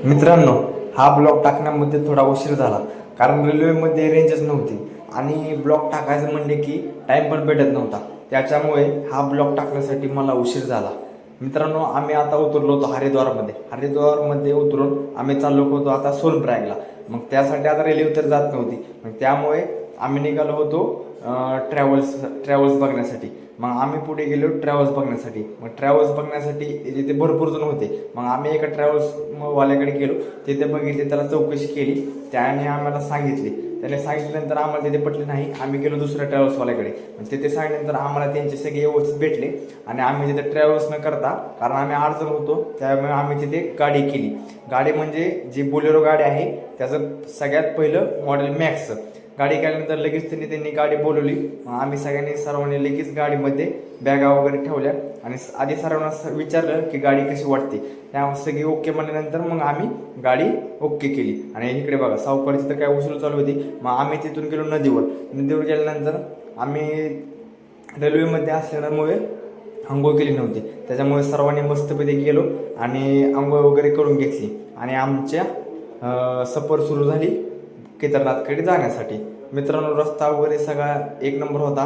मित्रांनो, हा ब्लॉग टाकण्यामध्ये थोडा उशीर झाला कारण रेल्वेमध्ये रेंजच नव्हती आणि ब्लॉग टाकायचं म्हणले की टाईम पण भेटत नव्हता. त्याच्यामुळे हा ब्लॉग टाकण्यासाठी मला उशीर झाला. मित्रांनो, आम्ही आता उतरलो होतो हरिद्वारमध्ये उतरून आम्ही चाललो होतो आता सोनप्रयागला. मग त्यासाठी आता रेल्वे तर जात नव्हती, मग त्यामुळे आम्ही निघालो होतो ट्रॅव्हल्स बघण्यासाठी. मग आम्ही पुढे गेलो ट्रॅव्हल्स बघण्यासाठी. मग ट्रॅव्हल्स बघण्यासाठी तिथे भरपूर जण होते. मग आम्ही एका ट्रॅव्हल्स वाल्याकडे गेलो, तिथे बघितले, त्याला चौकशी केली, त्याने आम्हाला सांगितले. त्याने सांगितल्यानंतर आम्हाला तिथे पटले नाही. आम्ही गेलो दुसऱ्या ट्रॅव्हल्सवाल्याकडे. मग तिथे सांगितल्यानंतर आम्हाला त्यांचे सगळे व्यवस्थित भेटले आणि आम्ही तिथे ट्रॅव्हल्स न करता, कारण आम्ही 8 जण होतो, त्यामुळे आम्ही तिथे गाडी केली. गाडी म्हणजे जी बोलेरो गाडी आहे त्याचं सगळ्यात पहिलं मॉडेल मॅक्स. गाडी केल्यानंतर लगेच त्यांनी गाडी बोलवली. आम्ही सर्वांनी लगेच गाडीमध्ये बॅगा वगैरे ठेवल्या आणि आधी सर्वांना विचारलं की गाडी कशी वाटते. त्यामुळे सगळी ओके म्हणल्यानंतर मग आम्ही गाडी ओके केली. आणि इकडे बघा, सावकाळची तर काय उशीर चालू होती. मग आम्ही तिथून गेलो नदीवर गेल्यानंतर आम्ही रेल्वेमध्ये असल्यामुळे आंघोळ केली नव्हती, त्याच्यामुळे सर्वांनी मस्तपैकी गेलो आणि आंघोळ वगैरे करून घेतली आणि आमच्या सफर सुरू झाली केदारनाथकडे जाण्यासाठी. मित्रांनो, रस्ता वगैरे सगळा एक नंबर होता.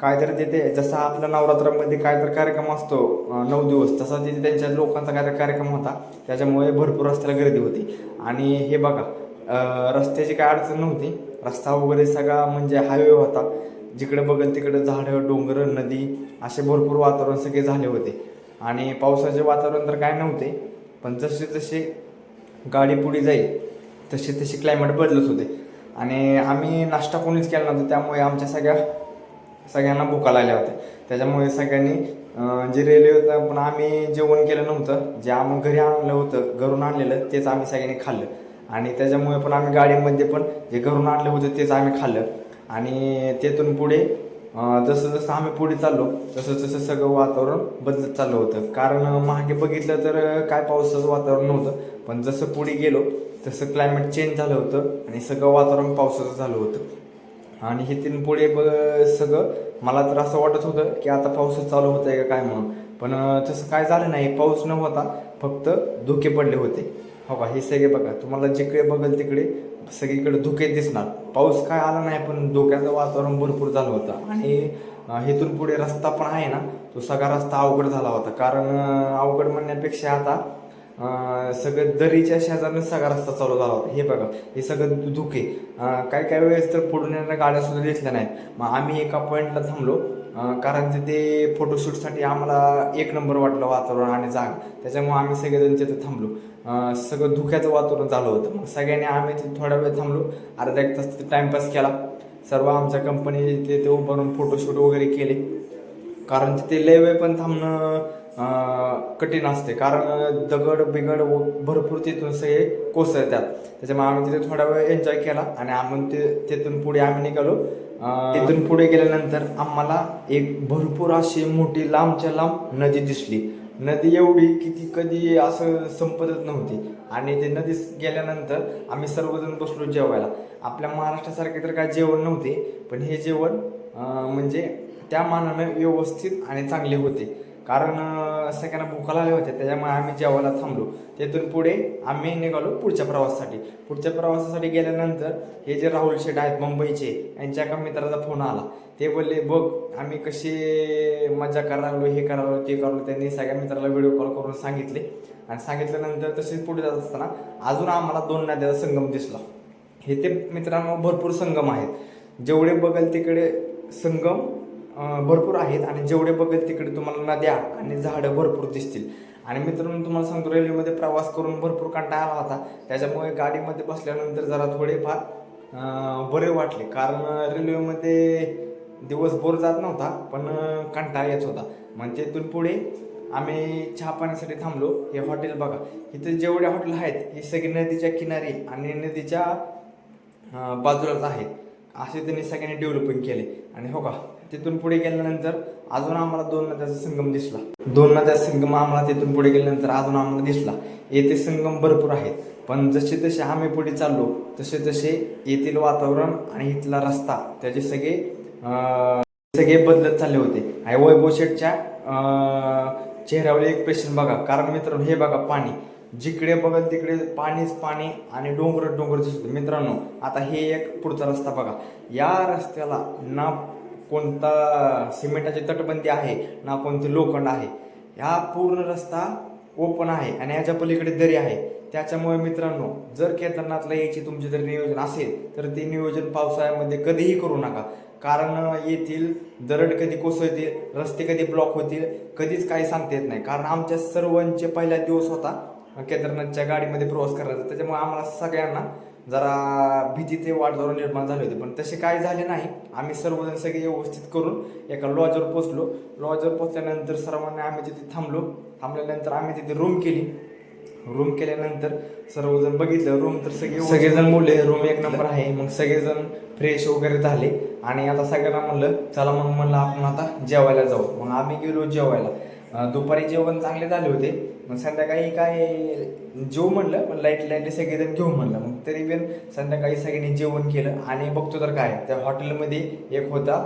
काहीतरी तिथे जसा आपल्या नवरात्रामध्ये काहीतरी कार्यक्रम असतो 9 दिवस, तसा तिथे त्यांच्या लोकांचा कार्यक्रम होता. त्याच्यामुळे भरपूर रस्त्याला गर्दी होती. आणि हे बघा, रस्त्याची काय अडचण नव्हती. रस्ता वगैरे सगळा म्हणजे हायवे होता. जिकडे बघेल तिकडे झाडं, डोंगर, नदी असे भरपूर वातावरण सगळे झाले होते. आणि पावसाचे वातावरण तर काय नव्हते, पण जसे जसे गाडी पुढे जाईल तसे क्लायमेट बदलत होते. आणि आम्ही नाश्ता कोणीच केला नव्हता, त्यामुळे आमच्या सगळ्यांना भुका लागल्या होत्या. त्याच्यामुळे सगळ्यांनी जे रेल्वे होतं पण आम्ही जेवण केलं नव्हतं. जे आम्ही घरून आणलेलं तेच आम्ही सगळ्यांनी खाल्लं. आणि त्याच्यामुळे पण आम्ही गाडीमध्ये पण जे घरून आणलं होतं तेच आम्ही खाल्लं. आणि तिथून पुढे जसं आम्ही पुढे चाललो तसं सगळं वातावरण बदलत चाललं होतं. कारण मागे बघितलं तर काय पावसाचं वातावरण नव्हतं, पण जसं पुढे गेलो तसं क्लायमेट चेंज झालं होतं आणि सगळं वातावरण पावसाचं झालं होतं. आणि इथून पुढे सगळं मला तर असं वाटत होतं की आता पाऊसच चालू होत आहे का काय म्हणून, पण तसं काय झालं नाही. पाऊस न होता फक्त धुके पडले होते. हो का, हे सगळे बघा, तुम्हाला जिकडे बघेल तिकडे सगळीकडे धुके दिसणार. पाऊस काय आला नाही, पण धुक्याचं वातावरण भरपूर झालं होतं. आणि इथून पुढे रस्ता पण आहे ना, तो सगळा रस्ता अवघड झाला होता. कारण अवघड म्हणण्यापेक्षा आता सगळं दरीच्या शेजारनं सगळा रस्ता चालू झाला होता. हे बघा, हे सगळं धुके. काही वेळेस तर पुढून येणाऱ्या गाड्या सुद्धा दिसल्या नाहीत. मग आम्ही एका पॉईंटला थांबलो, कारण तिथे फोटोशूटसाठी आम्हाला एक नंबर वाटलं वातावरण आणि जागा. त्याच्यामुळे आम्ही सगळेजण तिथे थांबलो. सगळं धुक्याचं वातावरण झालं होतं. मग सगळ्यांनी आम्ही तिथे थोडा वेळ थांबलो, अर्धा एक तास तिथे टाईमपास केला. सर्व आमच्या कंपनी तिथे उभारून फोटोशूट वगैरे केले. कारण तिथे लय वेळ पण थांबणं कठीण असते, कारण दगड बिगड भरपूर तिथून सगळे कोसळतात. त्याच्यामुळे आम्ही तिथे थोडा वेळ एन्जॉय केला आणि आम्ही तिथून पुढे आम्ही निघालो. तिथून पुढे गेल्यानंतर आम्हाला एक भरपूर अशी मोठी लांबच्या लांब नदी दिसली. नदी एवढी की ती कधी असं संपतच नव्हती. आणि ते नदी गेल्यानंतर आम्ही सर्वजण बसलो जेवायला. आपल्या महाराष्ट्रासारखे तर काय जेवण नव्हते, पण हे जेवण म्हणजे त्या मानानं व्यवस्थित आणि चांगले होते. कारण सगळ्यांना भुका लागल्या होत्या, त्याच्यामुळे आम्ही जेवायला थांबलो. तिथून पुढे आम्ही निघालो पुढच्या प्रवासासाठी गेल्यानंतर हे जे राहुल शेठ आहेत मुंबईचे, यांच्या एका मित्राचा फोन आला. ते बोलले, बघ आम्ही कशी मजा करायला लागलो, हे करायला लागलो, ते करायला. त्यांनी सगळ्या मित्राला व्हिडिओ कॉल करून सांगितले. आणि सांगितल्यानंतर तसेच पुढे जात असताना अजून आम्हाला 2 नद्याचा संगम दिसला. हे ते मित्रांनो भरपूर संगम आहेत. जेवढे बघेल तिकडे संगम भरपूर आहेत आणि जेवढे बघेल तिकडे तुम्हाला नद्या आणि झाडं भरपूर दिसतील. आणि मित्रांनो, तुम्हाला सांगतो, रेल्वेमध्ये प्रवास करून भरपूर कंटाळा आला होता. त्याच्यामुळे गाडीमध्ये बसल्यानंतर जरा थोडेफार बरे वाटले. कारण रेल्वेमध्ये दिवस बोर जात नव्हता, पण कंटाळा येत होता. मग तिथून पुढे आम्ही चहा पाण्यासाठी थांबलो. हे हॉटेल बघा, इथे जेवढे हॉटेल आहेत हे सगळे नदीच्या किनारी आणि नदीच्या बाजूलाच आहेत. असे त्यांनी सगळ्यांनी डेव्हलपिंग केले. आणि हो का, तिथून पुढे गेल्यानंतर अजून आम्हाला 2 नद्याचा संगम दिसला. 2 नद्याचा संगम आम्हाला तिथून पुढे गेल्यानंतर अजून आम्हाला दिसला. येथे संगम भरपूर आहेत, पण जसे आम्ही पुढे चाललो तसे येथील वातावरण आणि इथला रस्ता त्याचे सगळे बदलत चालले होते. आणि वैभव शेठच्या चेहऱ्यावर एक एक्सप्रेशन बघा. कारण मित्रांनो, हे बघा पाणी, जिकडे बघल तिकडे पाणीच पाणी आणि डोंगर डोंगर दिसत. मित्रांनो, आता हे एक पुढचा रस्ता बघा. या रस्त्याला ना कोणता सिमेंटाची तटबंदी आहे ना कोणते लोखंड आहे. ह्या पूर्ण रस्ता ओपन आहे आणि ह्याच्या पलीकडे दरी आहे. त्याच्यामुळे मित्रांनो, जर केदारनाथला यायची तुमचे जर नियोजन असेल तर ते नियोजन पावसाळ्यामध्ये कधीही करू नका. कारण येथील दरड कधी कोसळतील, रस्ते कधी ब्लॉक होतील, कधीच काही सांगता येत नाही. कारण आमच्या सर्वांचे पहिला दिवस होता केदारनाथच्या गाडीमध्ये प्रवास करायचा, त्याच्यामुळे आम्हाला सगळ्यांना जरा भीतीचे वातावरण निर्माण झाले होते. पण तसे काही झाले नाही. आम्ही सर्वजण सगळे व्यवस्थित करून एका लॉजवर पोचलो. लॉजवर पोचल्यानंतर सर्वांनी आम्ही तिथे थांबल्यानंतर आम्ही तिथे रूम केली. रूम केल्यानंतर सर्वजण बघितलं रूम तर सगळेजण बोलले रूम एक नंबर आहे. मग सगळेजण फ्रेश वगैरे झाले आणि आता सगळ्यांना म्हणलं चला मग म्हणलं आपण आता जेवायला जाऊ. मग आम्ही गेलो जेवायला. दुपारी जेवण चांगले झाले होते. मग संध्याकाळी काय जेव म्हणलं, पण लाईट सगळेजण घेऊ म्हणलं. मग तरी पण संध्याकाळी सगळ्यांनी जेवण केलं आणि बघतो तर काय त्या हॉटेलमध्ये एक होता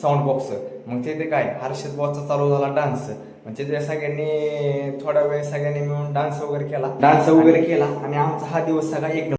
साऊंड बॉक्स. मग तिथे काय हर्षद बॉसचा चालू झाला डान्स. म्हणजे त्या सगळ्यांनी थोडा वेळ सगळ्यांनी मिळून डान्स वगैरे केला आणि आमचा हा दिवस सगळा एक